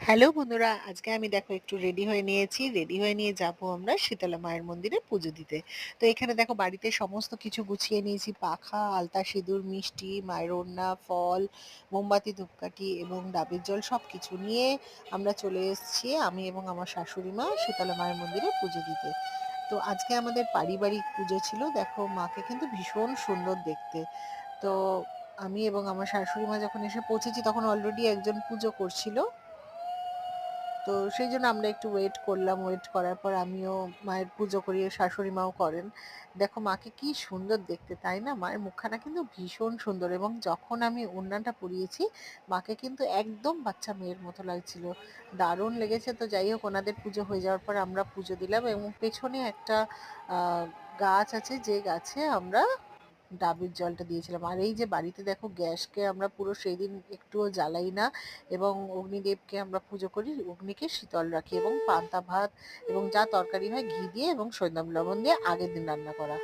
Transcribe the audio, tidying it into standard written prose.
Hello বন্ধুরা, আজকে আমি দেখো একটু রেডি হয়ে নিয়েছি। রেডি হয়ে নিয়ে যাব আমরা শীতলা মায়ের মন্দিরে পুজো দিতে। তো এখানে দেখো বাড়িতে সমস্ত কিছু গুছিয়ে নিয়েছি। পাখা, আলতা, সিঁদুর, মিষ্টি, মায়ের ওড়না, ফল, মোমবাতি, ধূপকাঠি এবং ডাবের জল সবকিছু নিয়ে আমরা চলে এসেছি আমি এবং আমার শাশুড়ি মা শীতলা মায়ের মন্দিরে পুজো দিতে। তো আজকে আমাদের পারিবারিক পুজো ছিল। দেখো মাকে কিন্তু ভীষণ সুন্দর দেখতে। তো আমি এবং আমার শাশুড়ি মা যখন এসে পৌঁছেছি তখন অলরেডি একজন পুজো করছিল। তো সেই জন্য আমরা একটু ওয়েট করলাম। ওয়েট করার পর আমিও মায়ের পুজো করি, শাশুড়ি মাও করেন। দেখো মাকে কি সুন্দর দেখতে, তাই না? মায়ের মুখখানা কিন্তু ভীষণ সুন্দর এবং যখন আমি ওড়নাটা পরিয়েছি মাকে কিন্তু একদম বাচ্চা মেয়ের মতো লাগছিল। দারুণ লেগেছে। তো যাই হোক, ওনাদের পুজো হয়ে যাওয়ার পর আমরা পুজো দিলাম এবং পেছনে একটা গাছ আছে, যে গাছে আমরা ডাবের জলটা দিয়েছিলাম। আর এই যে বাড়িতে দেখো গ্যাসকে আমরা পুরো সেই দিন একটুও জ্বালাই না এবং অগ্নিদেবকে আমরা পুজো করি, অগ্নিকে শীতল রাখি এবং পান্তা ভাত এবং যা তরকারি হয় ঘি দিয়ে এবং সৈন্দব লবণ দিয়ে আগের দিন রান্না করা।